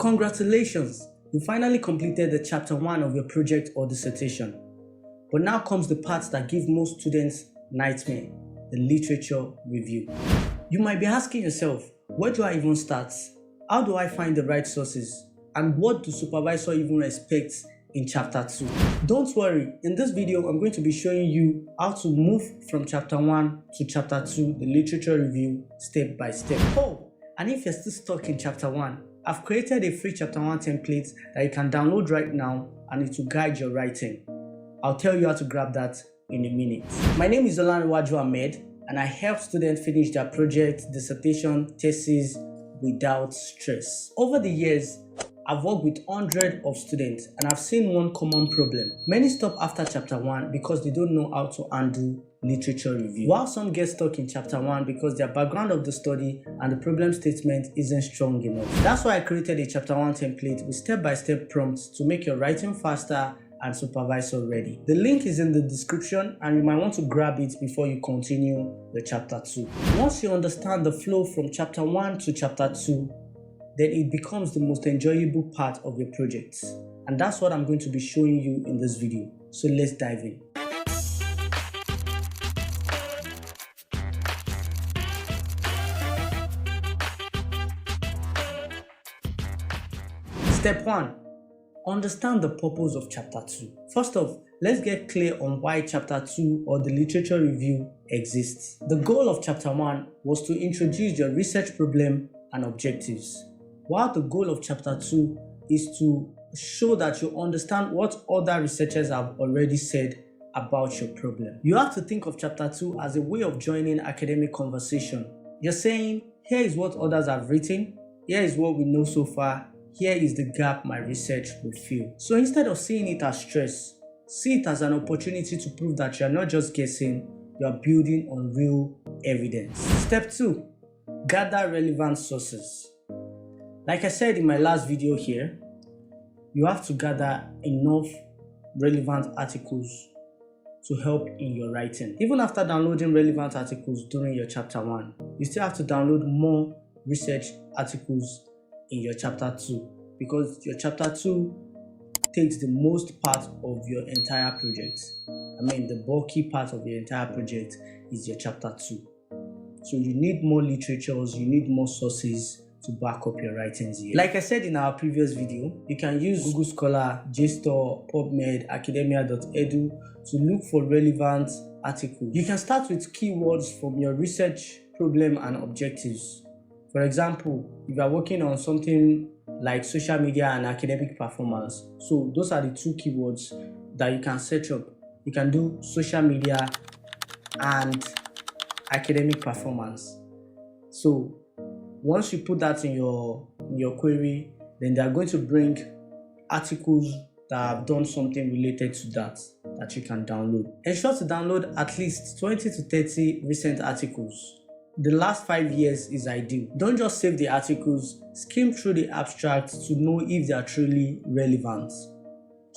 Congratulations! You finally completed the chapter 1 of your project or dissertation. But now comes the part that gives most students nightmare, the literature review. You might be asking yourself, where do I even start? How do I find the right sources? And what do supervisor even expect in chapter 2? Don't worry, in this video I'm going to be showing you how to move from chapter 1 to chapter 2, the literature review, step by step. Oh, and if you're still stuck in chapter 1, I've created a free chapter 1 template that you can download right now and it will guide your writing. I'll tell you how to grab that in a minute. My name is Olanrewaju Ahmed and I help students finish their project, dissertation, thesis without stress. Over the years, I've worked with hundreds of students and I've seen one common problem. Many stop after chapter 1 because they don't know how to handle literature review, while some get stuck in chapter 1 because their background of the study and the problem statement isn't strong enough. That's why I created a chapter 1 template with step-by-step prompts to make your writing faster and supervisor ready. The link is in the description and you might want to grab it before you continue the chapter 2. Once you understand the flow from chapter 1 to chapter 2, then it becomes the most enjoyable part of your project. And that's what I'm going to be showing you in this video. So let's dive in. Step 1. Understand the purpose of chapter 2. First off, let's get clear on why chapter 2 or the literature review exists. The goal of chapter 1 was to introduce your research problem and objectives, while the goal of chapter 2 is to show that you understand what other researchers have already said about your problem. You have to think of chapter 2 as a way of joining academic conversation. You're saying, here is what others have written, here is what we know so far, here is the gap my research will fill. So instead of seeing it as stress, see it as an opportunity to prove that you're not just guessing, you're building on real evidence. Step 2. Gather relevant sources. Like I said in my last video here, you have to gather enough relevant articles to help in your writing. Even after downloading relevant articles during your chapter 1, you still have to download more research articles in your chapter 2, because your chapter 2 takes the most part of your entire project. The bulky part of your entire project is your chapter 2. So you need more literatures, you need more sources to back up your writings here. Like I said in our previous video, you can use Google Scholar, JSTOR, PubMed, academia.edu to look for relevant articles. You can start with keywords from your research problem and objectives. For example, if you are working on something like social media and academic performance, so those are the two keywords that you can search up. You can do social media and academic performance. So once you put that in your query, then they are going to bring articles that have done something related to that you can download. Ensure to download at least 20 to 30 recent articles. The last 5 years is ideal. Don't just save the articles, skim through the abstracts to know if they are truly relevant.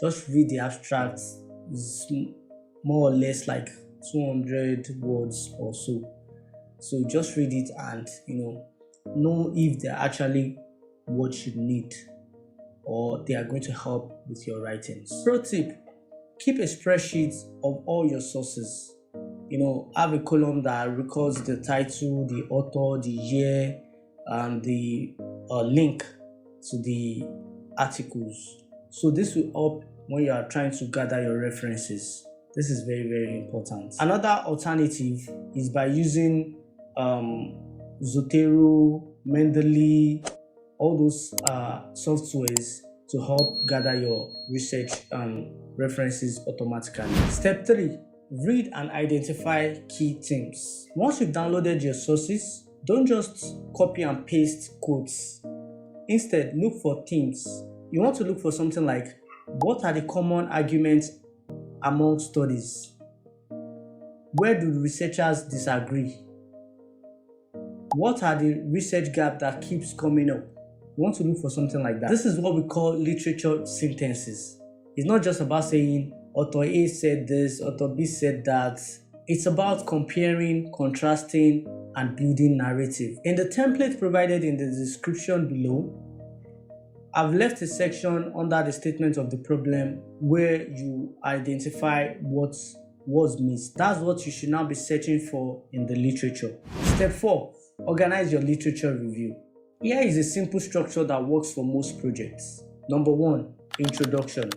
Just read the abstracts. It's more or less like 200 words or so. So just read it and know if they're actually what you need or they are going to help with your writings. Pro tip, keep a spreadsheet of all your sources. Have a column that records the title, the author, the year, and the link to the articles. So this will help when you are trying to gather your references. This is very, very important. Another alternative is by using Zotero, Mendeley, all those softwares to help gather your research references automatically. Step 3. Read and identify key themes. Once you've downloaded your sources, don't just copy and paste quotes. Instead, look for themes. You want to look for something like, what are the common arguments among studies? Where do researchers disagree? What are the research gaps that keeps coming up? You want to look for something like that. This is what we call literature synthesis. It's not just about saying, author A said this, author B said that. It's about comparing, contrasting, and building narrative. In the template provided in the description below, I've left a section under the statement of the problem where you identify what was missed. That's what you should now be searching for in the literature. Step 4. Organize your literature review. Here is a simple structure that works for most projects. Number 1. Introduction.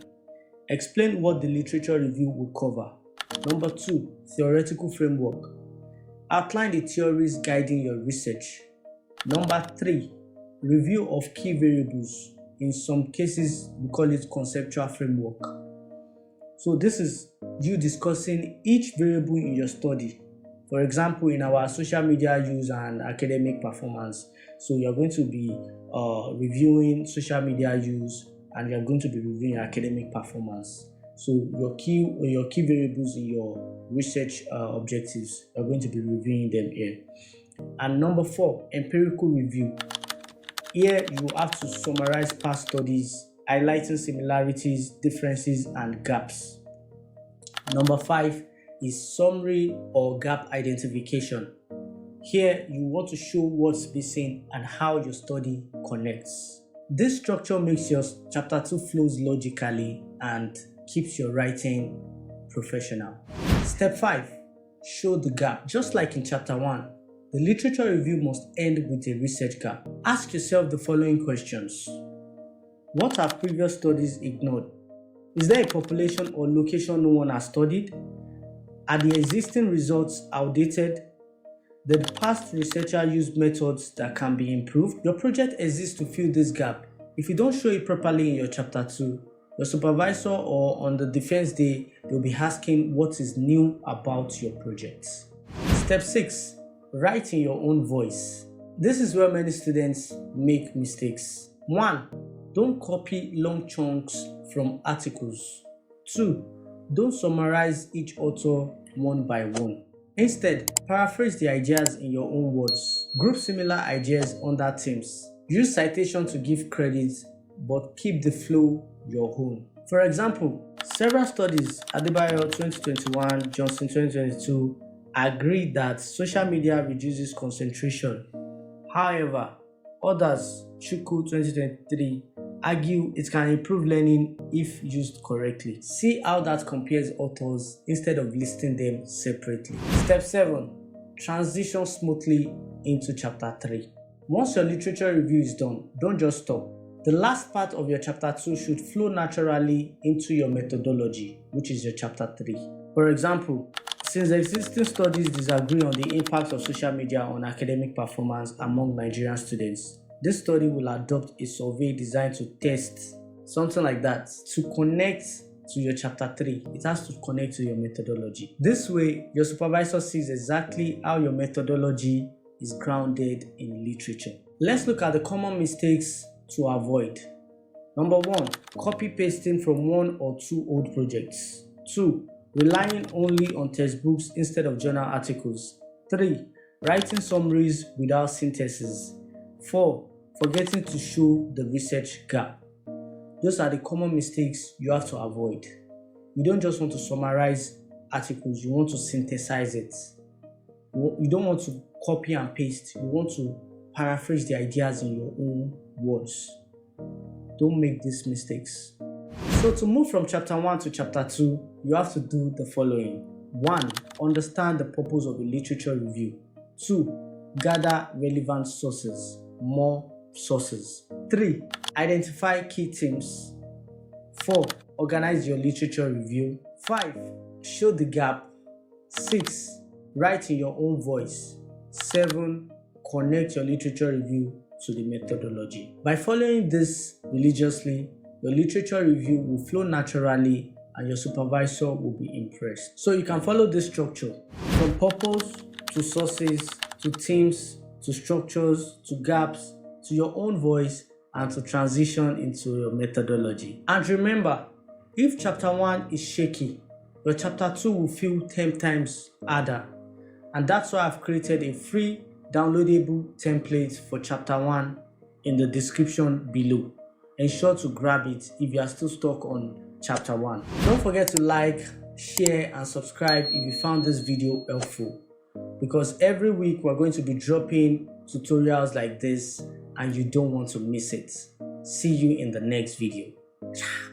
Explain what the literature review will cover. Number 2. Theoretical framework. Outline the theories guiding your research. Number 3. Review of key variables. In some cases, we call it conceptual framework. So this is you discussing each variable in your study. For example, in our social media use and academic performance. So you're going to be reviewing social media use and you're going to be reviewing academic performance. So your key variables in your research objectives, you're going to be reviewing them here. And number 4, empirical review. Here you have to summarize past studies, highlighting similarities, differences, and gaps. Number 5 is summary or gap identification. Here you want to show what's missing and how your study connects. This structure makes your chapter 2 flows logically and keeps your writing professional. Step 5. Show the gap. Just like in chapter 1, the literature review must end with a research gap. Ask yourself the following questions. What have previous studies ignored? Is there a population or location no one has studied? Are the existing results outdated? Did the past researcher use methods that can be improved? Your project exists to fill this gap. If you don't show it properly in your chapter 2, your supervisor or on the defense day, they'll be asking what is new about your project. Step 6. Write in your own voice. This is where many students make mistakes. 1. Don't copy long chunks from articles. 2. Don't summarize each author one by one. Instead, paraphrase the ideas in your own words. Group similar ideas under themes. Use citation to give credit, but keep the flow your own. For example, several studies, Adebayo 2021, Johnson 2022, agree that social media reduces concentration. However, others, Chukwu 2023, argue it can improve learning if used correctly. See how that compares authors instead of listing them separately. Step 7. Transition smoothly into chapter 3. Once your literature review is done, don't just stop. The last part of your chapter 2 should flow naturally into your methodology, which is your chapter 3. For example, since existing studies disagree on the impact of social media on academic performance among Nigerian students, this study will adopt a survey designed to test something like that to connect to your chapter 3. It has to connect to your methodology. This way, your supervisor sees exactly how your methodology is grounded in literature. Let's look at the common mistakes to avoid. Number 1, copy pasting from 1 or 2 old projects. 2, relying only on textbooks instead of journal articles. 3, writing summaries without synthesis. 4, forgetting to show the research gap. Those are the common mistakes you have to avoid. You don't just want to summarize articles, you want to synthesize it. You don't want to copy and paste, you want to paraphrase the ideas in your own words. Don't make these mistakes. So to move from chapter 1 to chapter 2, you have to do the following. 1. Understand the purpose of a literature review. 2. Gather relevant sources. More sources. 3. Identify key themes. 4. Organize your literature review. 5. Show the gap. 6. Write in your own voice. 7. Connect your literature review to the methodology. By following this religiously, your literature review will flow naturally and your supervisor will be impressed. So you can follow this structure from purpose to sources to themes to structures to gaps to your own voice and to transition into your methodology. And remember, if chapter 1 is shaky, your chapter 2 will feel 10 times harder. And that's why I've created a free downloadable template for chapter 1 in the description below. Ensure to grab it if you are still stuck on chapter 1. Don't forget to like, share and subscribe if you found this video helpful, because every week we're going to be dropping tutorials like this and you don't want to miss it. See you in the next video. Ciao.